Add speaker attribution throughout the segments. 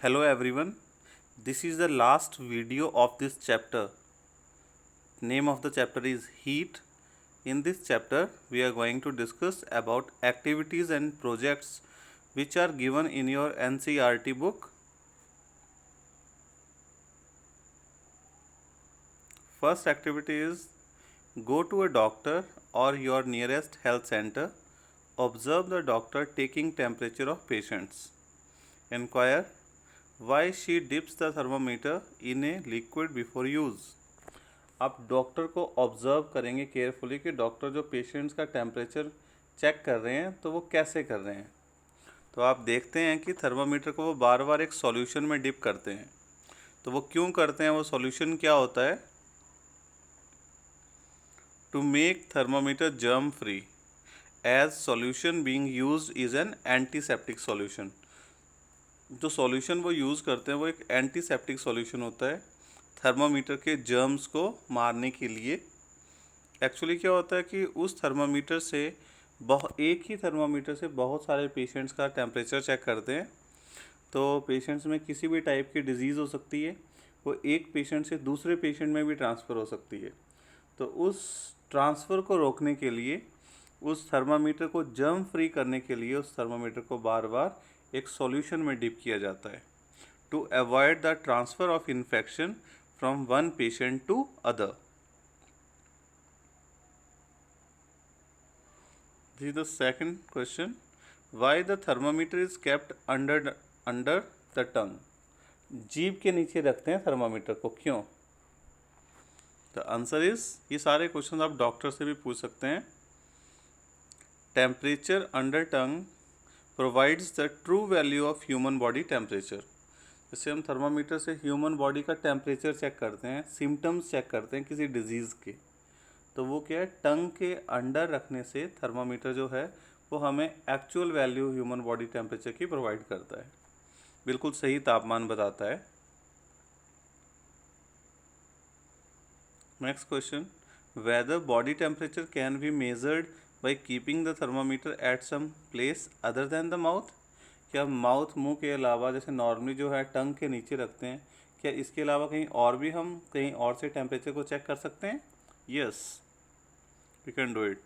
Speaker 1: Hello everyone, this is the last video of this chapter. Name of the chapter is Heat. In this chapter, we are going to discuss about activities and projects which are given in your NCERT book. First activity is go to a doctor or your nearest health center. Observe the doctor taking temperature of patients. Inquire why she dips the thermometer in a liquid before use. आप doctor को observe करेंगे carefully कि doctor जो patients का temperature check कर रहे हैं तो वो कैसे कर रहे हैं। तो आप देखते हैं कि थर्मामीटर को वो बार बार एक सॉल्यूशन में डिप करते हैं। तो वो क्यों करते हैं, वो सॉल्यूशन क्या होता है? To make thermometer germ free as solution being used is an antiseptic solution. जो सॉल्यूशन वो यूज़ करते हैं वो एक एंटीसेप्टिक सॉल्यूशन होता है थर्मामीटर के जर्म्स को मारने के लिए। एक्चुअली क्या होता है कि उस थर्मामीटर से एक ही थर्मामीटर से बहुत सारे पेशेंट्स का टेम्परेचर चेक करते हैं। तो पेशेंट्स में किसी भी टाइप की डिजीज़ हो सकती है, वो एक पेशेंट से दूसरे पेशेंट में भी ट्रांसफ़र हो सकती है। तो उस ट्रांसफ़र को रोकने के लिए, उस थर्मामीटर को जर्म फ्री करने के लिए उस थर्मामीटर को बार बार एक सॉल्यूशन में डिप किया जाता है to avoid the transfer of infection from one patient to other. This is the second question. Why the thermometer is kept under the tongue? जीभ के नीचे रखते हैं थर्मामीटर को, क्यों? द आंसर इज, ये सारे क्वेश्चन आप डॉक्टर से भी पूछ सकते हैं। Temperature under tongue provides the true value of human body temperature. जैसे हम थर्मामीटर से ह्यूमन बॉडी का टेम्परेचर चेक करते हैं, सिम्टम्स चेक करते हैं किसी डिजीज़ के, तो वो क्या है, टंग के अंडर रखने से थर्मामीटर जो है वो हमें actual value human body temperature की प्रोवाइड करता है, बिल्कुल सही तापमान बताता है। Next question, whether body temperature can be measured by keeping the thermometer at some place other than the mouth. क्या माउथ, मुंह के अलावा, जैसे नॉर्मली जो है टंग के नीचे रखते हैं, क्या इसके अलावा कहीं और भी हम कहीं और से टेम्परेचर को चेक कर सकते हैं? Yes, we can do it.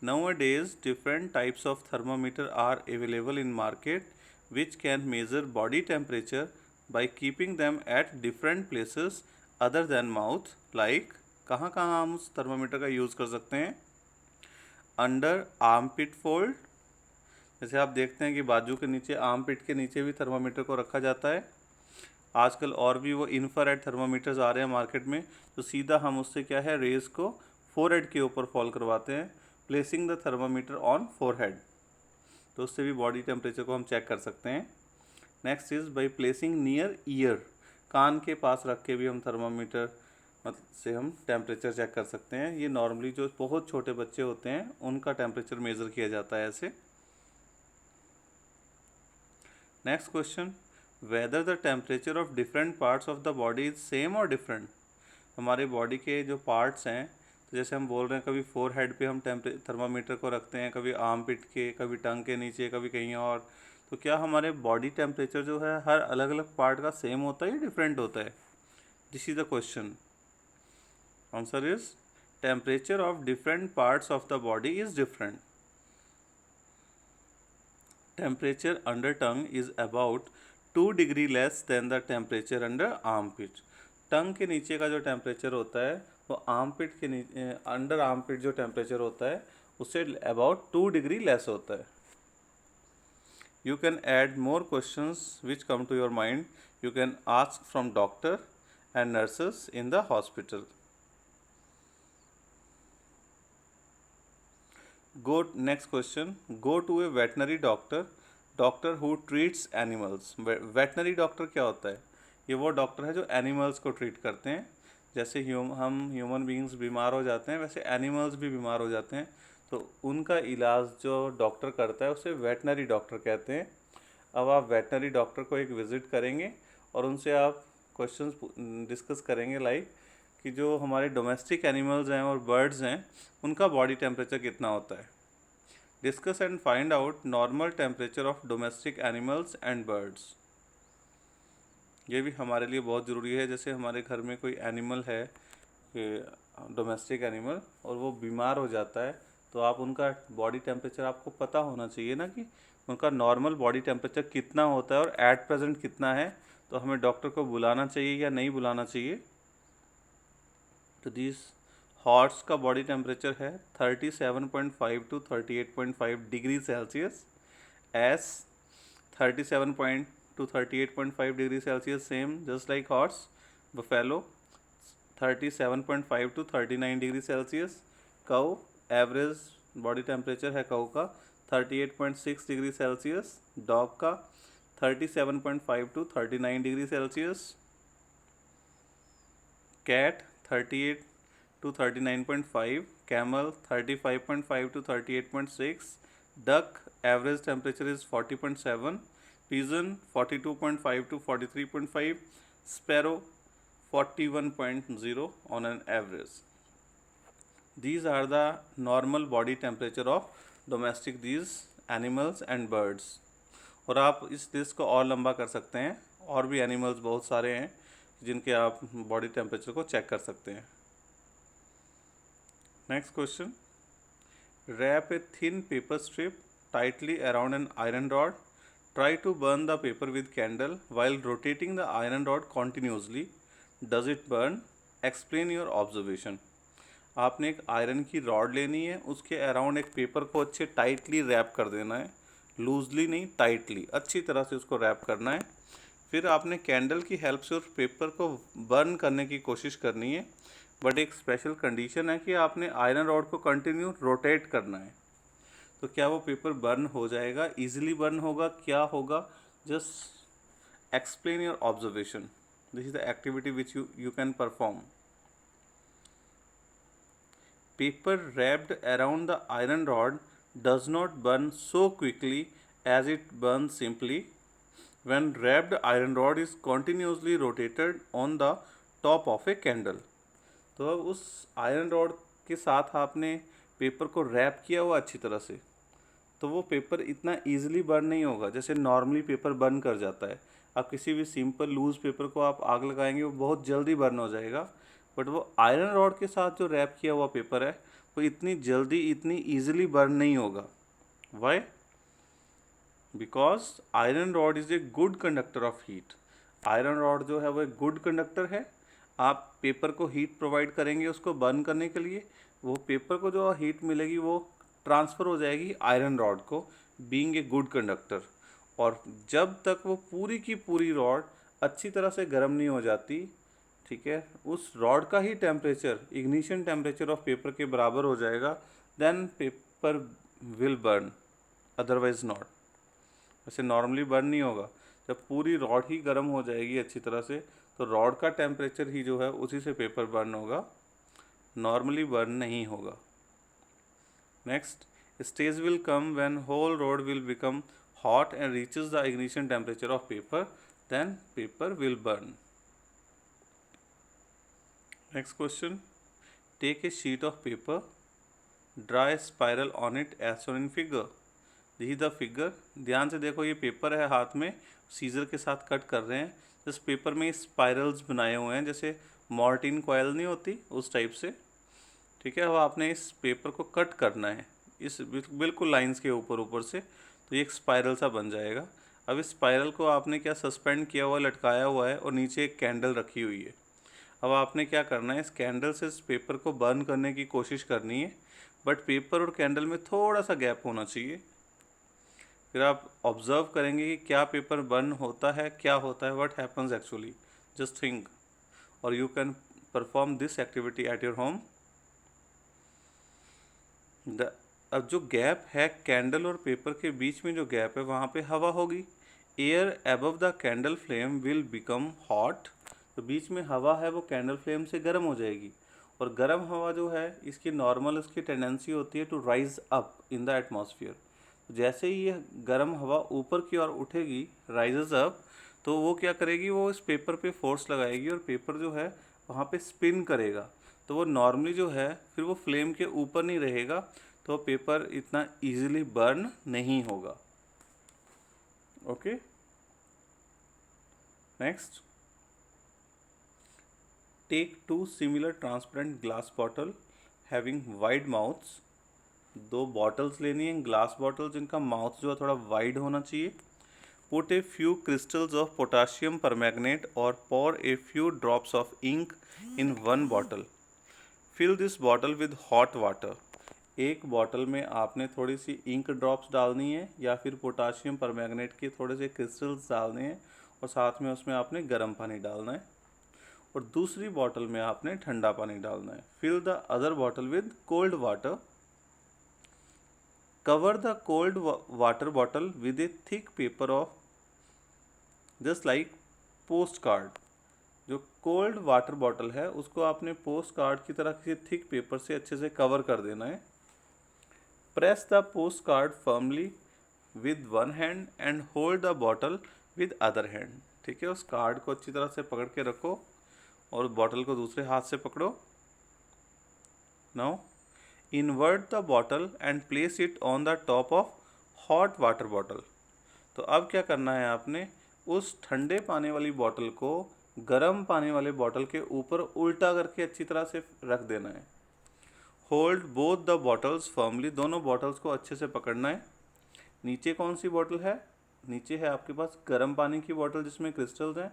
Speaker 1: Nowadays, different types of thermometer are available in market which can measure body temperature by keeping them at different places other than mouth. Like, कहाँ कहाँ हम उस thermometer का use कर सकते हैं? Under armpit fold, जैसे आप देखते हैं कि बाजू के नीचे, आर्मपिट के नीचे भी थर्मामीटर को रखा जाता है। आजकल और भी वो इंफ्रारेड थर्मामीटर्स आ रहे हैं मार्केट में, तो सीधा हम उससे क्या है, रेज को फोरहेड के ऊपर फॉल करवाते हैं, placing the thermometer on forehead, तो उससे भी बॉडी टेम्परेचर को हम चेक कर सकते हैं। Next is by placing near ear, कान के पास रख के भी हम थर्मामीटर से हम टेम्परेचर चेक कर सकते हैं। ये नॉर्मली जो बहुत छोटे बच्चे होते हैं उनका टेम्परेचर मेज़र किया जाता है ऐसे। Next question, whether the temperature of different parts of the body is same और डिफरेंट। हमारे बॉडी के जो पार्ट्स हैं, तो जैसे हम बोल रहे हैं कभी फोर हेड पे हम थर्मामीटर को रखते हैं, कभी आर्म पिट के, कभी टंग के नीचे, कभी कहीं और, तो क्या हमारे बॉडी टेम्परेचर जो है हर अलग अलग पार्ट का सेम होता है या डिफरेंट होता है? This is the question. Answer is, temperature of different parts of the body is different. Temperature under tongue is about 2 degree less than the temperature under armpit. Tongue के नीचे का जो temperature होता है वो arm पिट के नीचे, under arm पिट जो टेम्परेचर होता है उससे अबाउट 2 डिग्री लेस होता है। You can add more questions which come to your mind, you can ask from doctor and nurses in the hospital. Go next question, go to a veterinary doctor, doctor who treats animals. Veterinary doctor क्या होता है? ये वो doctor है जो animals को treat करते हैं। जैसे हम ह्यूमन बींग्स बीमार हो जाते हैं, वैसे एनिमल्स भी बीमार हो जाते हैं, तो उनका इलाज जो डॉक्टर करता है उसे वेटनरी डॉक्टर कहते हैं। अब आप वेटनरी डॉक्टर को एक विज़िट करेंगे और उनसे आप क्वेश्चंस डिस्कस करेंगे, लाइक कि जो हमारे डोमेस्टिक एनिमल्स हैं और बर्ड्स हैं उनका बॉडी टेम्परेचर कितना होता है। Discuss and find out normal temperature of domestic animals and birds. ये भी हमारे लिए बहुत ज़रूरी है। जैसे हमारे घर में कोई एनिमल है, डोमेस्टिक एनिमल, और वो बीमार हो जाता है, तो आप उनका बॉडी टेम्परेचर आपको पता होना चाहिए ना, कि उनका नॉर्मल बॉडी टेम्परेचर कितना होता है और एट प्रेजेंट कितना है। तो हमें डॉक्टर को बुलाना चाहिए या नहीं बुलाना चाहिए। तो दिस हॉर्स का बॉडी टेम्परेचर है 37.5 to 38.5 degree Celsius. As 37 to 38.5 degree Celsius, same just like horse. Buffalo 37.5 to 39 degree Celsius. Cow average body temperature है cow का 38.6 degree Celsius. Dog का 37.5 to 39 degree Celsius. Cat 38 to 39.5. Camel 35.5 to 38.6. Duck average temperature is 40.7. Pigeon 42.5 to 43.5. Sparrow 41.0 on an average. These are the normal body temperature of domestic these animals and birds. और आप इस list को और लंबा कर सकते हैं, और भी एनिमल्स बहुत सारे हैं जिनके आप बॉडी टेम्परेचर को चेक कर सकते हैं। Next question, wrap a thin paper strip tightly around an iron rod. Try to burn the paper with candle while rotating the iron rod continuously. Does it burn? Explain your observation. आपने एक iron की rod लेनी है, उसके around एक paper को अच्छे tightly rap कर देना है, लूजली नहीं, टाइटली अच्छी तरह से उसको रैप करना है। फिर आपने कैंडल की हेल्प से उस पेपर को बर्न करने की कोशिश करनी है, बट एक स्पेशल कंडीशन है कि आपने आयरन रॉड को कंटिन्यू रोटेट करना है। तो क्या वो पेपर बर्न हो जाएगा, इजीली बर्न होगा, क्या होगा? Just explain your observation. This is the activity which you can perform. Paper wrapped around the iron rod does not burn so quickly as it burns simply when wrapped iron rod is continuously rotated on the top of a candle. तो अब उस iron rod के साथ आपने paper को rap किया हुआ अच्छी तरह से, तो वो पेपर इतना ईजिली बर्न नहीं होगा जैसे नॉर्मली पेपर बर्न कर जाता है। आप किसी भी सिंपल लूज पेपर को आप आग लगाएंगे वो बहुत जल्दी बर्न हो जाएगा, बट वो आयरन रॉड के साथ जो रैप किया हुआ पेपर है वो इतनी जल्दी, इतनी ईजिली बर्न नहीं होगा। Why? Because iron rod is a good conductor of heat. Iron rod जो है वो एक गुड कंडक्टर है। आप पेपर को हीट प्रोवाइड करेंगे उसको बर्न करने के लिए, वो पेपर को जो हीट मिलेगी वो ट्रांसफ़र हो जाएगी आयरन रॉड को, बीइंग ए गुड कंडक्टर। और जब तक वो पूरी की पूरी रॉड अच्छी तरह से गर्म नहीं हो जाती, ठीक है, उस रॉड का ही temperature ignition temperature of paper के बराबर हो जाएगा, then paper will burn, otherwise not. वैसे नॉर्मली बर्न नहीं होगा। जब पूरी रॉड ही गर्म हो जाएगी अच्छी तरह से, तो रॉड का टेम्परेचर ही जो है उसी से पेपर बर्न होगा, नॉर्मली बर्न नहीं होगा। Next, stage will come when whole rod will become hot and reaches the ignition temperature of paper, then paper will burn. Next question, take a sheet of paper, draw a spiral on it as shown in figure. This is the figure. ध्यान से देखो, ये paper है, हाथ में scissor के साथ cut कर रहे हैं। इस पेपर में स्पाइरल्स बनाए हुए हैं, जैसे मॉर्टिन कॉयल नहीं होती उस टाइप से, ठीक है। अब आपने इस पेपर को कट करना है इस बिल्कुल लाइंस के ऊपर ऊपर से, तो ये एक स्पाइरल सा बन जाएगा। अब इस स्पाइरल को आपने क्या सस्पेंड किया हुआ, लटकाया हुआ है, और नीचे एक कैंडल रखी हुई है। अब आपने क्या करना है, इस कैंडल से इस पेपर को बर्न करने की कोशिश करनी है, बट पेपर और कैंडल में थोड़ा सा गैप होना चाहिए। फिर आप ऑब्जर्व करेंगे कि क्या पेपर बर्न होता है, क्या होता है, what happens actually, just think, और you can perform this activity at your home. अब जो गैप है कैंडल और पेपर के बीच में, जो गैप है वहाँ पे हवा होगी। Air above the candle flame will become hot. तो बीच में हवा है वो कैंडल फ्लेम से गर्म हो जाएगी, और गर्म हवा जो है इसकी नॉर्मल इसकी टेंडेंसी होती है to rise up in the atmosphere. जैसे ही ये गर्म हवा ऊपर की ओर उठेगी, राइजेज अप, तो वो क्या करेगी, वो इस पेपर पे फोर्स लगाएगी और पेपर जो है वहाँ पे स्पिन करेगा। तो वो नॉर्मली जो है फिर वो फ्लेम के ऊपर नहीं रहेगा, तो पेपर इतना इजीली बर्न नहीं होगा। Okay, next, take 2 similar transparent glass bottle having wide mouths, 2 bottles लेनी है, ग्लास बॉटल जिनका माउथ जो है थोड़ा वाइड होना चाहिए. Put a few crystals of potassium permanganate और pour a few drops of ink in one bottle. Fill this bottle with hot water. एक बॉटल में आपने थोड़ी सी इंक ड्रॉप्स डालनी है या फिर पोटाशियम परमैंगनेट के थोड़े से क्रिस्टल्स डालने हैं और साथ में उसमें आपने गर्म पानी डालना है और दूसरी बॉटल में आपने ठंडा पानी डालना है. Fill the other bottle with cold water. Cover the cold water bottle with a thick paper of just like post card. जो कोल्ड वाटर बॉटल है उसको आपने पोस्ट कार्ड की तरह किसी थिक पेपर से अच्छे से कवर कर देना है. Press the post card firmly with one hand and hold the bottle with other hand. ठीक है, उस कार्ड को अच्छी तरह से पकड़ के रखो और बॉटल को दूसरे हाथ से पकड़ो. Now invert the bottle and place it on the top of hot water bottle. तो अब क्या करना है, आपने उस ठंडे पानी वाली बॉटल को गर्म पानी वाले बॉटल के ऊपर उल्टा करके अच्छी तरह से रख देना है. Hold both the bottles firmly. दोनों बॉटल्स को अच्छे से पकड़ना है. नीचे कौन सी बॉटल है? नीचे है आपके पास गर्म पानी की बॉटल जिसमें क्रिस्टल्स हैं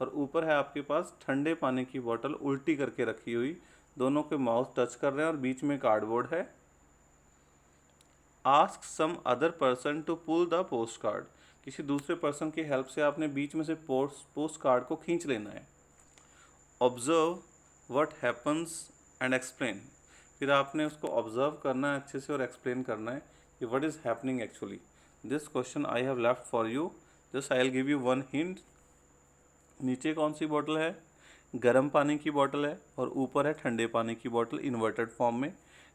Speaker 1: और ऊपर है आपके पास ठंडे पानी की बॉटल उल्टी करके रखी हुई. दोनों के माउथ टच कर रहे हैं और बीच में कार्डबोर्ड है. Ask some other person to pull the post card. किसी दूसरे पर्सन की हेल्प से आपने बीच में से पोस्ट कार्ड को खींच लेना है. Observe what happens and explain. फिर आपने उसको ऑब्जर्व करना है अच्छे से और एक्सप्लेन करना है कि what is happening actually. This question I have left for you. Just I will give you one hint. नीचे कौन सी बॉटल है? गर्म पानी की बॉटल है और ऊपर है ठंडे पानी की बॉटल इन्वर्टेड फॉर्म में.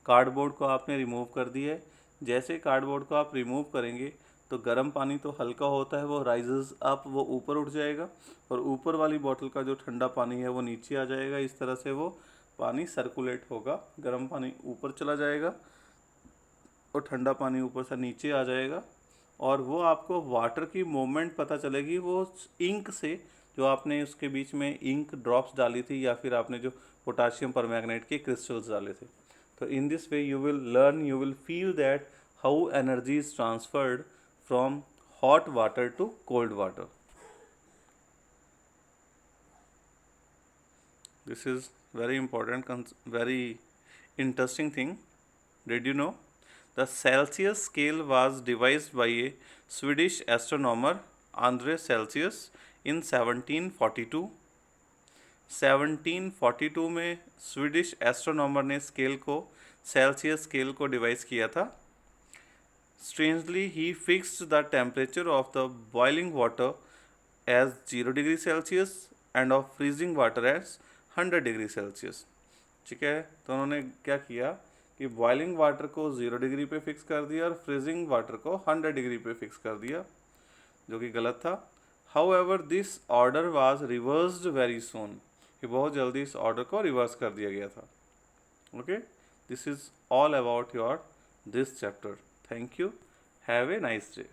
Speaker 1: कार्डबोर्ड को आपने रिमूव कर दिया है. जैसे कार्डबोर्ड को आप रिमूव करेंगे तो गर्म पानी तो हल्का होता है, वो राइजेस अप, वो ऊपर उठ जाएगा और ऊपर वाली बॉटल का जो ठंडा पानी है वो नीचे आ जाएगा. इस तरह से वो पानी सर्कुलेट होगा. गर्म पानी ऊपर चला जाएगा और ठंडा पानी ऊपर से नीचे आ जाएगा और वो आपको वाटर की मूवमेंट पता चलेगी वो इंक से, जो आपने उसके बीच में इंक ड्रॉप्स डाली थी या फिर आपने जो पोटाशियम परमैंगनेट के क्रिस्टल्स डाले थे. तो in this way you will learn, you will feel that how energy is transferred from hot water to cold water. This is very important, very interesting thing. Did you know the Celsius scale was devised by a Swedish astronomer Andreas Celsius in 1742. 1742 में Swedish astronomer ने scale को, Celsius scale को device किया था. Strangely, he fixed the temperature of the boiling water as 0 degree Celsius and of freezing water as 100 degree Celsius. ठीक है, तो उन्होंने क्या किया कि बॉइलिंग वाटर को 0 डिग्री पे फिक्स कर दिया और फ्रीजिंग वाटर को 100 डिग्री पे फिक्स कर दिया, जो कि गलत था. However, this order was reversed very soon. कि बहुत जल्दी इस ऑर्डर को रिवर्स कर दिया गया था. Okay, this is all about your this chapter. Thank you. Have a nice day.